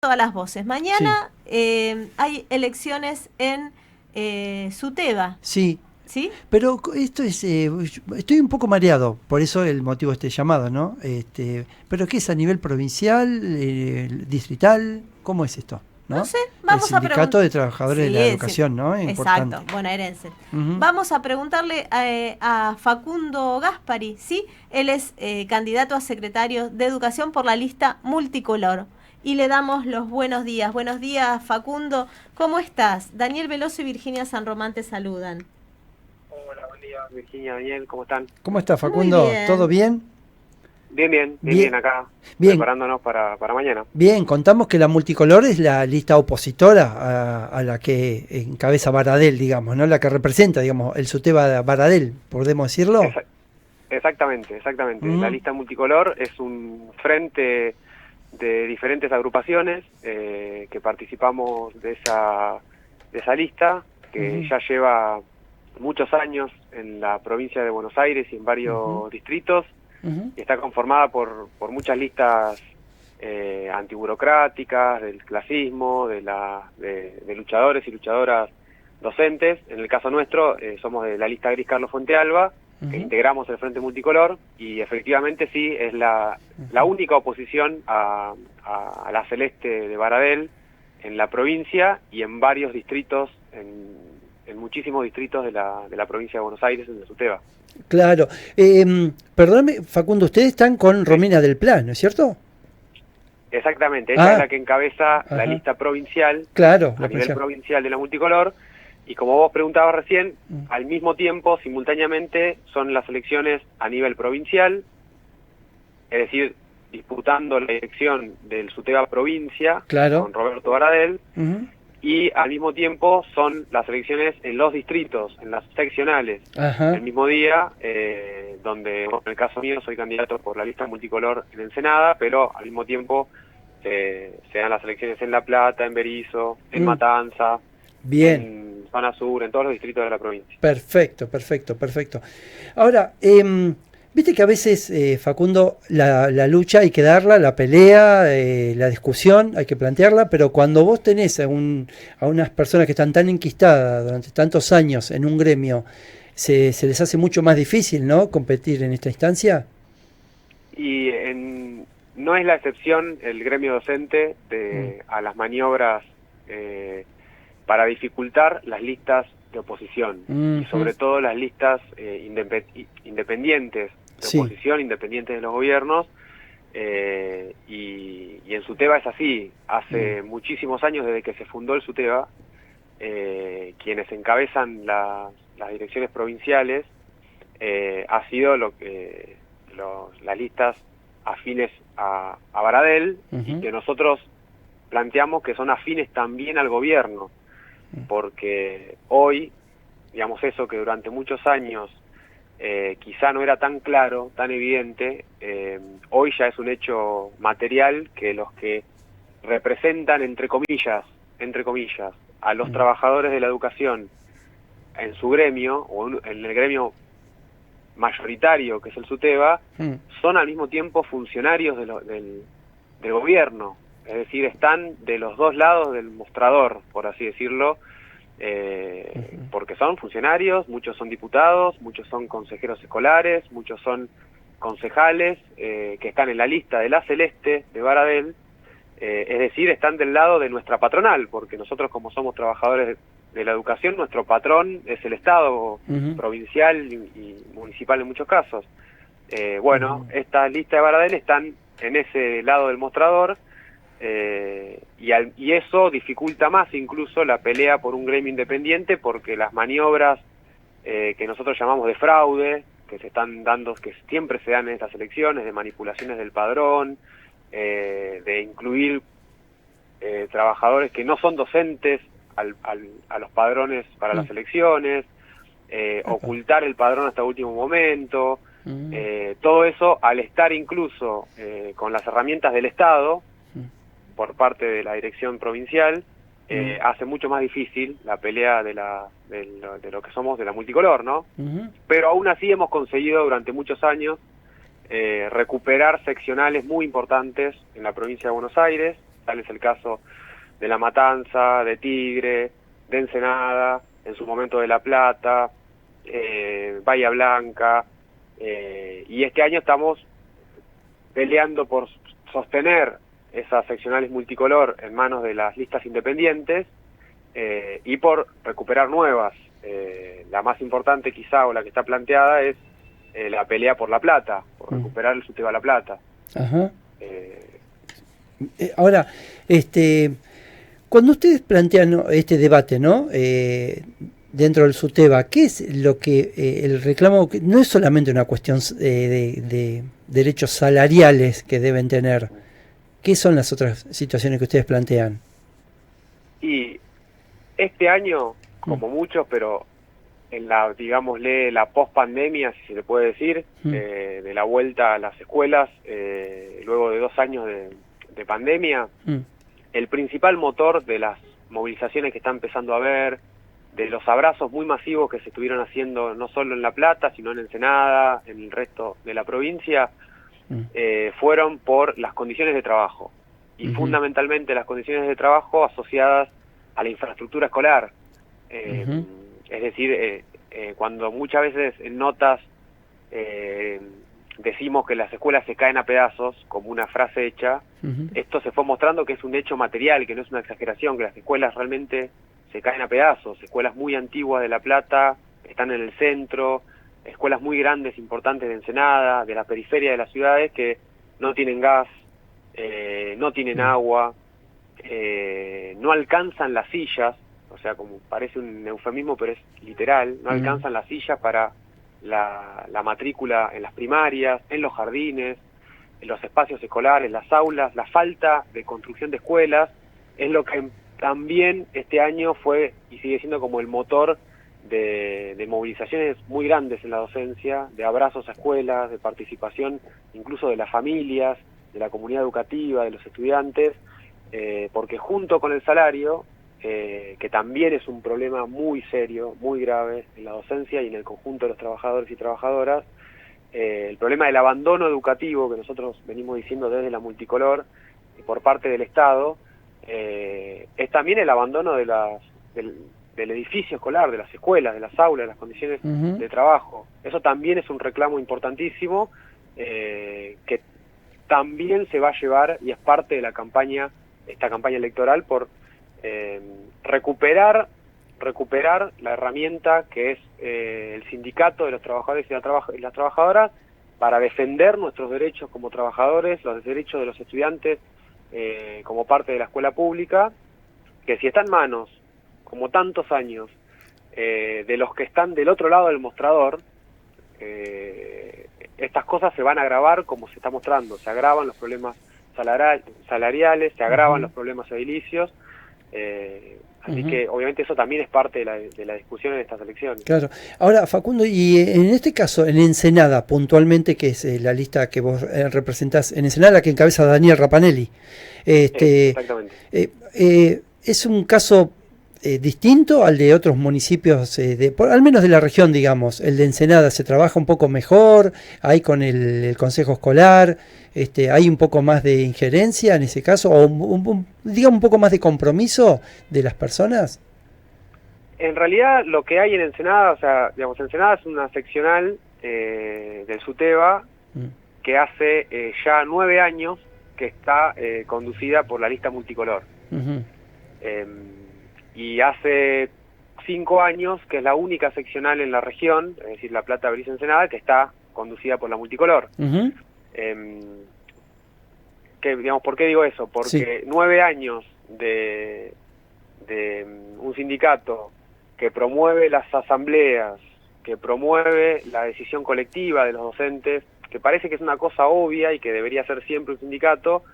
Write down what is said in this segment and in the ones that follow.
todas las voces. Sí, Mañana hay elecciones en Suteba, sí. ¿sí? Pero esto es, estoy un poco mareado, por eso el motivo de este llamado, ¿no? Pero ¿qué es a nivel provincial, distrital? ¿Cómo es esto? No ¿No? sé, El vamos a sindicato preguntar. de trabajadores de la Sí, sí, educación, ¿no? Es exacto, importante. bonaerense. Ujú. Vamos a preguntarle a Facundo Gaspari, ¿sí? Él es candidato a secretario de Educación por la lista multicolor. Y le damos los buenos días. Buenos días, Facundo. ¿Cómo estás? Daniel Veloso y Virginia San Román te saludan. Hola, buen día, Virginia, Daniel, ¿cómo están? ¿Cómo está Muy Facundo? ¿Todo bien. bien? Bien, bien, bien, Bien, bien acá, bien, preparándonos para mañana. bien. Contamos que la multicolor es la lista opositora a la que encabeza Baradel, digamos, ¿no? La que representa, digamos, el SUTEBA Baradel, ¿podemos decirlo? Esa- Exactamente, exactamente. La Mm, lista multicolor es un frente de diferentes agrupaciones que participamos de esa lista, que ujú, ya lleva muchos años en la provincia de Buenos Aires y en ujú, varios distritos, ujú, y está conformada por muchas listas antiburocráticas, del clasismo, de luchadores y luchadoras docentes. En el caso nuestro, somos de la lista gris Carlos Fuentealba, que ujú. integramos el Frente Multicolor, y efectivamente sí, es la única oposición a la celeste de Baradel en la provincia y en varios distritos, en muchísimos distritos de la provincia de Buenos Aires, en el SUTEBA. Claro. Perdóname, Facundo, ustedes están con Sí. Romina del Plan, ¿no es cierto? Exactamente, ella es Ah, la que encabeza la ajá. lista provincial, Claro, a la nivel provincial. provincial de la multicolor, y como vos preguntabas recién, Mm, al mismo tiempo, simultáneamente, son las elecciones a nivel provincial, es decir, disputando la elección del SUTEBA provincia claro. con Roberto Baradel, Ujú, y al mismo tiempo son las elecciones en los distritos, en las seccionales, ajá. el mismo día, donde, bueno, en el caso mío soy candidato por la lista multicolor en Ensenada, pero al mismo tiempo se dan las elecciones en La Plata, en Berizo, en Mm, Matanza, bien. en Zona Sur, en todos los distritos de la provincia. Perfecto, perfecto, perfecto. Ahora, viste que a veces, Facundo, la lucha hay que darla, la pelea, la discusión, hay que plantearla, pero cuando vos tenés a unas personas que están tan enquistadas durante tantos años en un gremio, se les hace mucho más difícil, ¿no? Competir en esta instancia. Y no es la excepción el gremio docente Mm, a las maniobras para dificultar las listas de oposición, y ujú, sobre todo las listas independientes de sí. oposición, independientes de los gobiernos, y en SUTEBA es así. Mm, Hace muchísimos años desde que se fundó el SUTEBA, quienes encabezan las direcciones provinciales ha sido las listas afines a Baradel, y ujú, que nosotros planteamos que son afines también al gobierno, porque hoy, digamos eso que durante muchos años quizá no era tan claro, tan evidente, hoy ya es un hecho material que los que representan, entre comillas, a los mm, trabajadores de la educación en su gremio, o en el gremio mayoritario que es el SUTEBA, mm, son al mismo tiempo funcionarios del gobierno, es decir, están de los dos lados del mostrador, por así decirlo, porque son funcionarios, muchos son diputados, muchos son consejeros escolares, muchos son concejales que están en la lista de la Celeste de Baradel, es decir, están del lado de nuestra patronal, porque nosotros, como somos trabajadores de la educación, nuestro patrón es el Estado ujú, provincial y municipal en muchos casos. ujú, Bueno, esta lista de Baradel están en ese lado del mostrador, y eso dificulta más incluso la pelea por un gremio independiente, porque las maniobras que nosotros llamamos de fraude, que se están dando, que siempre se dan en estas elecciones, de manipulaciones del padrón, de incluir trabajadores que no son docentes a los padrones para mm, las elecciones, epa, ocultar el padrón hasta último momento, mm, todo eso al estar incluso con las herramientas del Estado mm, por parte de la dirección provincial, mm, hace mucho más difícil la pelea de lo que somos de la multicolor, ¿no? ujú, Pero aún así hemos conseguido durante muchos años recuperar seccionales muy importantes en la provincia de Buenos Aires. Tal es el caso de La Matanza, de Tigre, de Ensenada, en su momento de La Plata, Bahía Blanca, y este año estamos peleando por sostener esas seccionales multicolor en manos de las listas independientes y por recuperar nuevas. La más importante quizá, o la que está planteada, es la pelea por La Plata, por recuperar el SUTEBA La Plata. Ajá. Ahora, cuando ustedes plantean este debate, ¿no? Dentro del SUTEBA, ¿qué es lo que el reclamo? No es solamente una cuestión de derechos salariales que deben tener. ¿Qué son las otras situaciones que ustedes plantean? Y este año, como muchos, pero en la, digámosle, la post-pandemia, si se le puede decir, de la vuelta a las escuelas, luego de 2 años de pandemia, el principal motor de las movilizaciones que está empezando a haber, de los abrazos muy masivos que se estuvieron haciendo no solo en La Plata, sino en Ensenada, en el resto de la provincia, fueron por las condiciones de trabajo, y fundamentalmente las condiciones de trabajo asociadas a la infraestructura escolar. Es decir, cuando muchas veces en notas decimos que las escuelas se caen a pedazos, como una frase hecha, esto se fue mostrando que es un hecho material, que no es una exageración, que las escuelas realmente se caen a pedazos. Escuelas muy antiguas de La Plata están en el centro, escuelas muy grandes, importantes de Ensenada, de la periferia de las ciudades, que no tienen gas, no tienen agua, no alcanzan las sillas, o sea, como parece un eufemismo, pero es literal, no alcanzan las sillas para la matrícula en las primarias, en los jardines, en los espacios escolares, las aulas. La falta de construcción de escuelas es lo que también este año fue y sigue siendo como el motor de movilizaciones muy grandes en la docencia, de abrazos a escuelas, de participación incluso de las familias, de la comunidad educativa, de los estudiantes, porque junto con el salario, que también es un problema muy serio, muy grave en la docencia y en el conjunto de los trabajadores y trabajadoras, el problema del abandono educativo que nosotros venimos diciendo desde la multicolor por parte del Estado, es también el abandono del edificio escolar, de las escuelas, de las aulas, de las condiciones de trabajo. Eso también es un reclamo importantísimo, que también se va a llevar y es parte de la campaña, esta campaña electoral, por recuperar la herramienta que es el sindicato de los trabajadores y las trabajadoras, para defender nuestros derechos como trabajadores, los derechos de los estudiantes como parte de la escuela pública, que si está en manos, como tantos años, de los que están del otro lado del mostrador, estas cosas se van a agravar como se está mostrando. Se agravan los problemas salariales, se agravan los problemas edilicios, así que obviamente eso también es parte de la discusión en estas elecciones. Claro. Ahora, Facundo, y en este caso, en Ensenada, puntualmente, que es la lista que vos representás, en Ensenada, que encabeza Daniel Rapanelli, exactamente. ¿Es un caso distinto al de otros municipios, al menos de la región, digamos? El de Ensenada se trabaja un poco mejor, hay con el consejo escolar, hay un poco más de injerencia en ese caso, o digamos un poco más de compromiso de las personas. En realidad lo que hay en Ensenada, o sea, digamos, Ensenada es una seccional del SUTEBA que hace ya 9 años que está conducida por la lista multicolor. Y hace 5 años que es la única seccional en la región, es decir, La Plata, Berizo, Ensenada, que está conducida por la multicolor. Que, digamos, ¿por qué digo eso? Porque 9 años de un sindicato que promueve las asambleas, que promueve la decisión colectiva de los docentes, que parece que es una cosa obvia y que debería ser siempre un sindicato,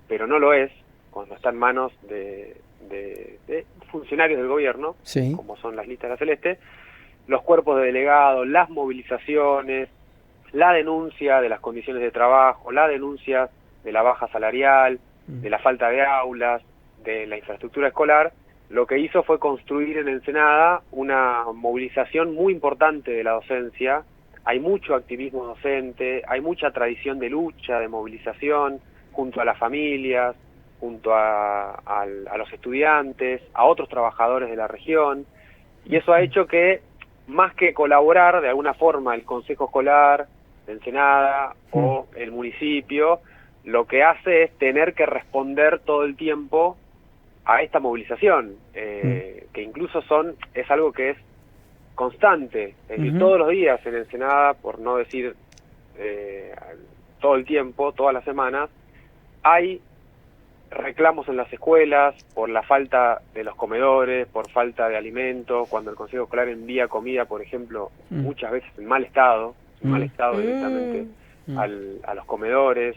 pero no lo es cuando está en manos de funcionarios del gobierno, como son las listas de la Celeste, los cuerpos de delegados, las movilizaciones, la denuncia de las condiciones de trabajo, la denuncia de la baja salarial, de la falta de aulas, de la infraestructura escolar. Lo que hizo fue construir en Ensenada una movilización muy importante de la docencia. Hay mucho activismo docente, hay mucha tradición de lucha, de movilización, junto a las familias, junto a los estudiantes, a otros trabajadores de la región, y eso ha hecho que, más que colaborar de alguna forma el Consejo Escolar de Ensenada o el municipio, lo que hace es tener que responder todo el tiempo a esta movilización, que incluso es algo que es constante, es decir, todos los días en Ensenada, por no decir todo el tiempo, todas las semanas, hay reclamos en las escuelas por la falta de los comedores, por falta de alimentos, cuando el Consejo Escolar envía comida, por ejemplo, muchas veces en mal estado directamente a los comedores,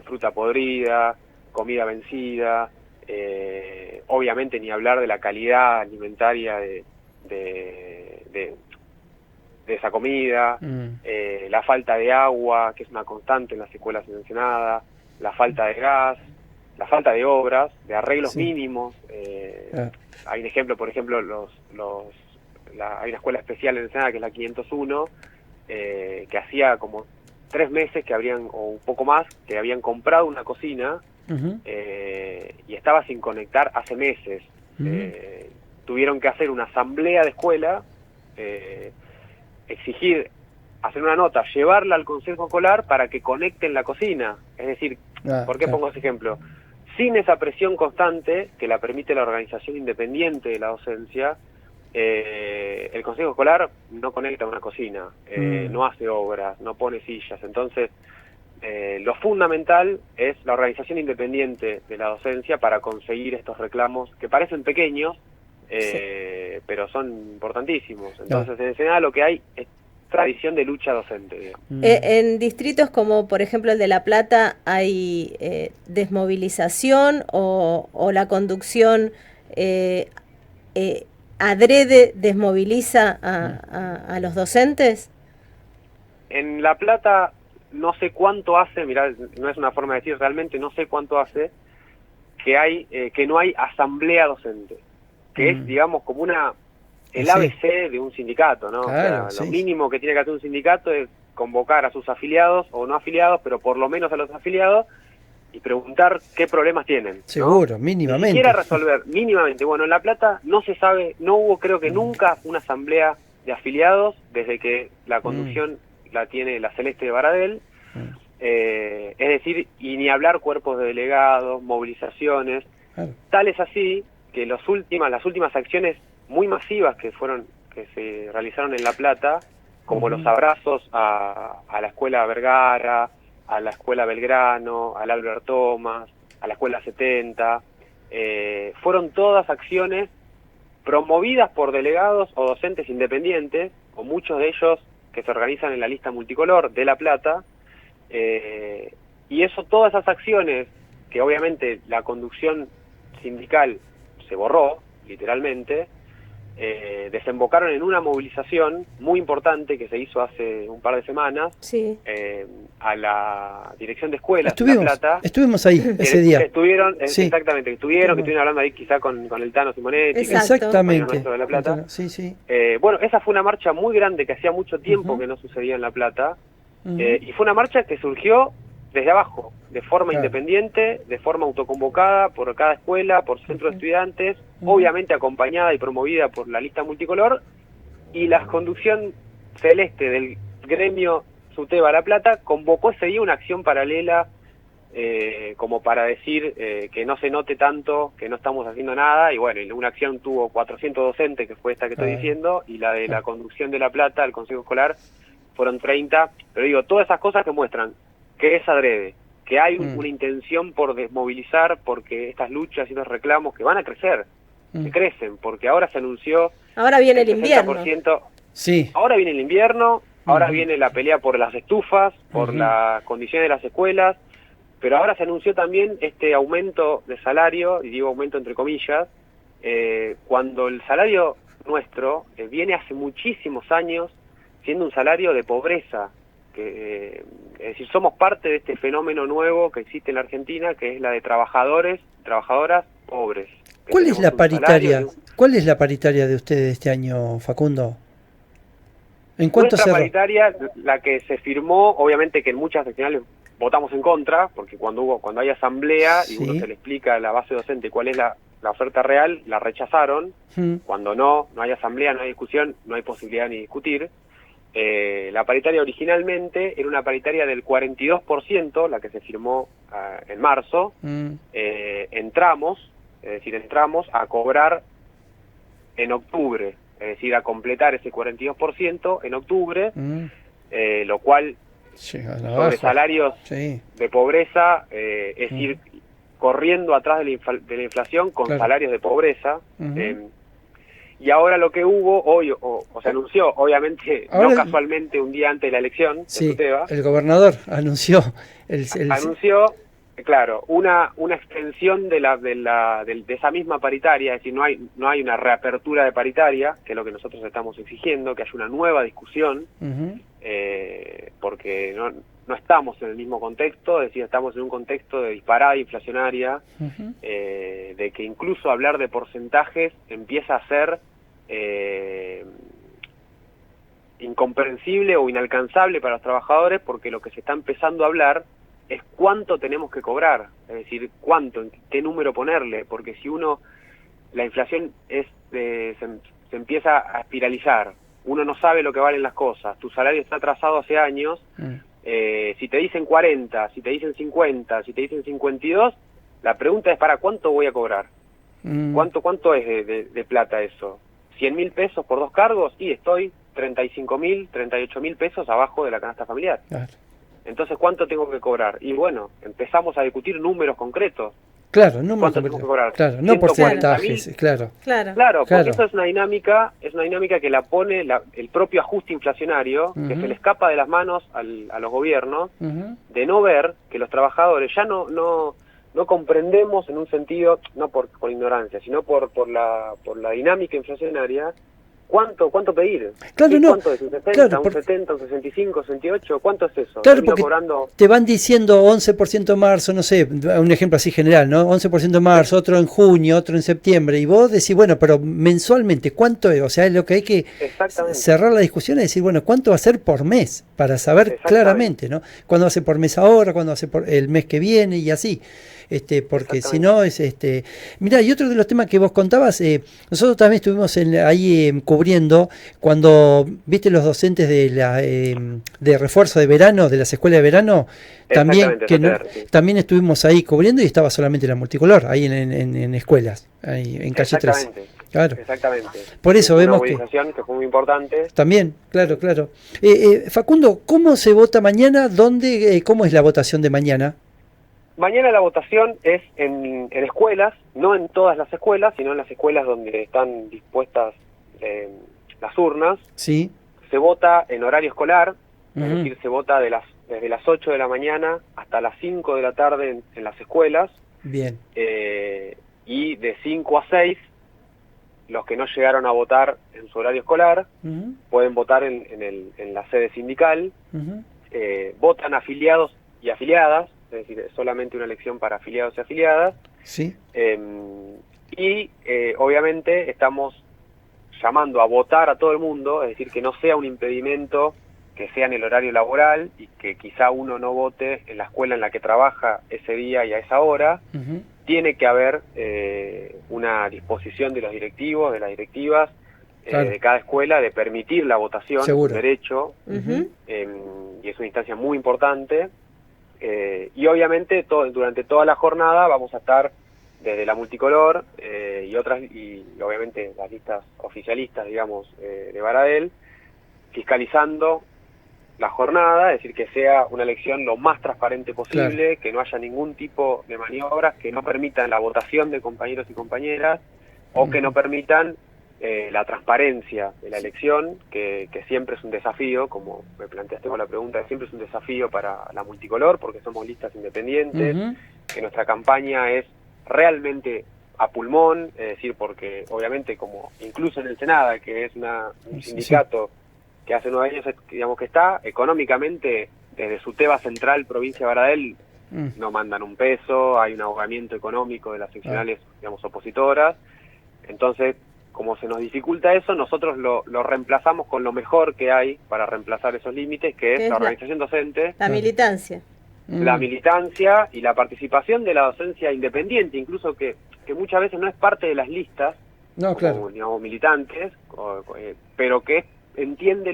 fruta podrida, comida vencida, obviamente ni hablar de la calidad alimentaria de esa comida, la falta de agua, que es una constante en las escuelas en Ensenada, la falta de gas, la falta de obras, de arreglos mínimos. Hay un ejemplo, por ejemplo, hay una escuela especial en Ensenada, que es la 501, que hacía como 3 meses que o un poco más, que habían comprado una cocina y estaba sin conectar hace meses. Tuvieron que hacer una asamblea de escuela, exigir, hacer una nota, llevarla al Consejo Escolar para que conecten la cocina. Es decir, ¿por qué pongo ese ejemplo? Sin esa presión constante que la permite la organización independiente de la docencia, el Consejo Escolar no conecta una cocina, no hace obras, no pone sillas. Entonces, lo fundamental es la organización independiente de la docencia para conseguir estos reclamos que parecen pequeños, pero son importantísimos. Entonces, en Ensenada lo que hay es tradición de lucha docente, digamos. En distritos como por ejemplo el de La Plata, ¿hay desmovilización o la conducción adrede desmoviliza a los docentes? En La Plata no sé cuánto hace, mirá, no es una forma de decir, realmente no sé cuánto hace que no hay asamblea docente, que es, digamos, como el ABC de un sindicato, ¿no? Claro, o sea, lo mínimo que tiene que hacer un sindicato es convocar a sus afiliados o no afiliados, pero por lo menos a los afiliados, y preguntar qué problemas tienen, ¿no? Seguro, mínimamente. Ni siquiera resolver, mínimamente. Bueno, en La Plata no se sabe, no hubo creo que nunca una asamblea de afiliados desde que la conducción la tiene la Celeste de Baradel, es decir, y ni hablar cuerpos de delegados, movilizaciones, tal es así que las últimas acciones muy masivas que se realizaron en La Plata, como los abrazos a la escuela Vergara, a la escuela Belgrano, al Albert Thomas, a la escuela 70, fueron todas acciones promovidas por delegados o docentes independientes, o muchos de ellos que se organizan en la lista multicolor de La Plata, y todas esas acciones, que obviamente la conducción sindical se borró, literalmente, desembocaron en una movilización muy importante que se hizo hace un par de semanas a la dirección de escuelas de La Plata. Estuvimos ahí ese día. Exactamente, que estuvieron hablando ahí quizá con el Tano Simonetti. Exactamente. De La Plata. Sí. Bueno, esa fue una marcha muy grande que hacía mucho tiempo que no sucedía en La Plata, y fue una marcha que surgió desde abajo, de forma independiente, de forma autoconvocada por cada escuela, por centro de estudiantes, obviamente acompañada y promovida por la lista multicolor, y la conducción celeste del gremio SUTEBA La Plata convocó ese día una acción paralela, como para decir que no se note tanto, que no estamos haciendo nada, y bueno, una acción tuvo 400 docentes, que fue esta que estoy diciendo, y la de la conducción de La Plata, el Consejo Escolar, fueron 30, pero digo, todas esas cosas que muestran que es adrede, que hay una intención por desmovilizar, porque estas luchas y los reclamos que van a crecer, que crecen, porque ahora se anunció... Ahora viene el invierno. Ahora viene el invierno, ahora viene la pelea por las estufas, por las condiciones de las escuelas, pero ahora se anunció también este aumento de salario, y digo aumento entre comillas, cuando el salario nuestro viene hace muchísimos años siendo un salario de pobreza, es decir, somos parte de este fenómeno nuevo que existe en la Argentina, que es la de trabajadoras pobres. ¿Cuál es la paritaria? ¿Cuál es la paritaria de ustedes este año, Facundo? ¿En cuánto Nuestra paritaria, la que se firmó, obviamente que en muchas seccionales votamos en contra, porque cuando hay asamblea y Sí. uno se le explica a la base docente cuál es la oferta real, la rechazaron. Cuando no hay asamblea, no hay discusión, no hay posibilidad ni discutir. La paritaria originalmente era una paritaria del 42%, la que se firmó en marzo. Entramos a cobrar en octubre, es decir, a completar ese 42% en octubre, lo cual sobre salarios de pobreza es ir corriendo atrás de la inflación con salarios de pobreza. Y ahora lo que hubo hoy, o se anunció, obviamente, ahora, no casualmente un día antes de la elección de Tuteva, el gobernador anunció anunció, claro, una extensión de esa misma paritaria, es decir, no hay una reapertura de paritaria, que es lo que nosotros estamos exigiendo, que haya una nueva discusión, porque no estamos en el mismo contexto, es decir, estamos en un contexto de disparada inflacionaria, de que incluso hablar de porcentajes empieza a ser incomprensible o inalcanzable para los trabajadores, porque lo que se está empezando a hablar es cuánto tenemos que cobrar, es decir, cuánto, qué número ponerle, porque si la inflación se empieza a espiralizar, uno no sabe lo que valen las cosas, tu salario está atrasado hace años, si te dicen 40, si te dicen 50, si te dicen 52, la pregunta es, ¿para cuánto voy a cobrar? ¿Cuánto es de plata eso? ¿100.000 pesos por 2 cargos? Y estoy 35.000, 38.000 pesos abajo de la canasta familiar. Claro. Entonces, ¿cuánto tengo que cobrar? Y bueno, empezamos a discutir números concretos. Claro, números ¿Cuánto tengo que cobrar? Claro, no porcentajes, claro, porque eso es una dinámica que la pone el propio ajuste inflacionario, que se le escapa de las manos a los gobiernos, de no ver que los trabajadores ya no comprendemos en un sentido, no por ignorancia, sino por la dinámica inflacionaria, ¿cuánto pedir? Claro, no. ¿Cuánto es? ¿Un 70, un 70, un 65, un 68? ¿Cuánto es eso? Claro, porque te van diciendo 11% en marzo, no sé, un ejemplo así general, ¿no? 11% en marzo, otro en junio, otro en septiembre, y vos decís, bueno, pero mensualmente, ¿cuánto es? O sea, es lo que hay que cerrar la discusión es decir, bueno, ¿cuánto va a ser por mes? Para saber claramente, ¿no? ¿Cuándo va a ser por mes ahora? ¿Cuándo va a ser por el mes que viene? Y así. Porque si no es mirá, y otro de los temas que vos contabas, nosotros también estuvimos ahí cubriendo cuando viste los docentes de refuerzo de verano, de las escuelas de verano, también también estuvimos ahí cubriendo y estaba solamente la multicolor ahí en escuelas, ahí en calle 13. Claro. Exactamente. Por eso vemos que fue muy importante. También, claro. Facundo, ¿cómo se vota mañana? ¿Dónde? ¿Cómo es la votación de mañana? Mañana la votación es en escuelas, no en todas las escuelas, sino en las escuelas donde están dispuestas las urnas. Sí. Se vota en horario escolar, es decir, se vota desde las 8 de la mañana hasta las 5 de la tarde en las escuelas. Bien. Y de 5 a 6, los que no llegaron a votar en su horario escolar pueden votar en la sede sindical. Votan afiliados y afiliadas, es decir, es solamente una elección para afiliados y afiliadas. Sí. Obviamente estamos llamando a votar a todo el mundo, es decir, que no sea un impedimento que sea en el horario laboral y que quizá uno no vote en la escuela en la que trabaja ese día y a esa hora. Tiene que haber una disposición de los directivos, de las directivas, de cada escuela, de permitir la votación, un derecho, y es una instancia muy importante. Y obviamente durante toda la jornada vamos a estar desde la multicolor y obviamente las listas oficialistas, digamos, de Baradel, fiscalizando la jornada, es decir, que sea una elección lo más transparente posible, que no haya ningún tipo de maniobras que no permitan la votación de compañeros y compañeras o que no permitan la transparencia de la elección, que siempre es un desafío, como me planteaste con la pregunta, siempre es un desafío para la multicolor, porque somos listas independientes, que nuestra campaña es realmente a pulmón, es decir, porque obviamente como incluso en el Senado, que es un sindicato que hace 9 años, digamos, que está económicamente desde su Teba Central, provincia de Baradel, no mandan un peso, hay un ahogamiento económico de las seccionales, digamos, opositoras. Entonces, como se nos dificulta eso, nosotros lo reemplazamos con lo mejor que hay para reemplazar esos límites, que es la organización docente. La militancia. la militancia y la participación de la docencia independiente, incluso que muchas veces no es parte de las listas, No, claro. digamos, militantes, pero que entiende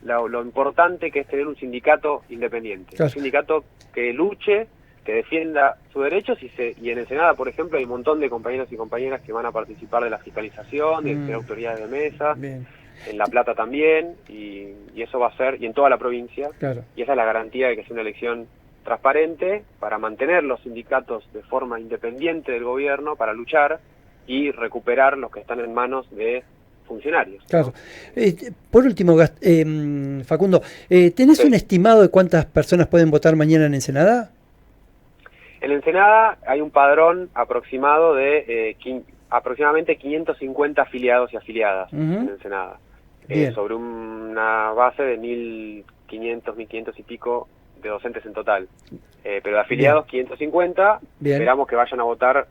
lo importante que es tener un sindicato independiente, Claro. un sindicato que luche, que defienda sus derechos, y en Ensenada, por ejemplo, hay un montón de compañeros y compañeras que van a participar de la fiscalización, de ser autoridades de mesa, Bien, en La Plata también, y eso va a ser, y en toda la provincia, claro. y esa es la garantía de que sea una elección transparente para mantener los sindicatos de forma independiente del gobierno, para luchar y recuperar los que están en manos de funcionarios. Claro. Por último, Facundo, ¿tenés Sí. un estimado de cuántas personas pueden votar mañana en Ensenada? En Ensenada hay un padrón aproximado de aproximadamente 550 afiliados y afiliadas en Ensenada, Bien. sobre una base de 1.500, 1.500 y pico de docentes en total. Pero de afiliados, 550, Bien. esperamos que vayan a votar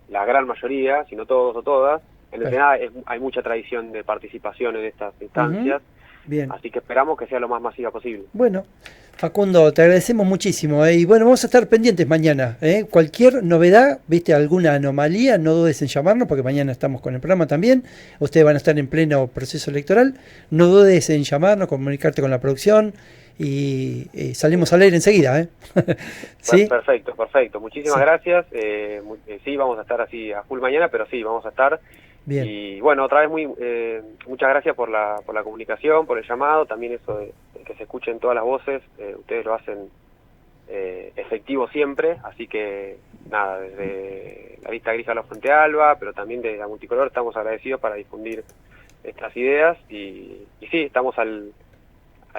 la gran mayoría, si no todos o todas. En Ensenada hay mucha tradición de participación en estas instancias, Bien. así que esperamos que sea lo más masiva posible. Bueno, Facundo, te agradecemos muchísimo. Y bueno, vamos a estar pendientes mañana. Cualquier novedad, viste alguna anomalía, no dudes en llamarnos, porque mañana estamos con el programa también. Ustedes van a estar en pleno proceso electoral. No dudes en llamarnos, comunicarte con la producción y salimos al aire enseguida. ¿Sí? Perfecto. Muchísimas Sí. gracias. Sí, vamos a estar así a full mañana, pero sí, vamos a estar. Bien. Y bueno, otra vez muchas gracias por la comunicación, por el llamado, también eso de que se escuchen todas las voces, ustedes lo hacen efectivo siempre, así que nada, desde la lista gris a la Fuente Alba, pero también de la Multicolor estamos agradecidos para difundir estas ideas y sí, estamos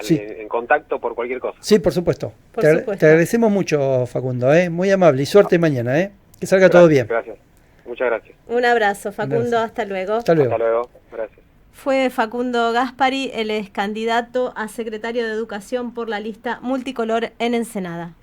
Sí. en contacto por cualquier cosa. Sí, por supuesto. Por Te supuesto. agradecemos mucho, Facundo. Muy amable. Y suerte mañana. Que salga todo bien. Gracias. Muchas gracias. Un abrazo, Facundo, Un abrazo. hasta luego. Hasta luego. Hasta luego. Gracias. Fue Facundo Gaspari, él es candidato a secretario de Educación por la lista Multicolor en Ensenada.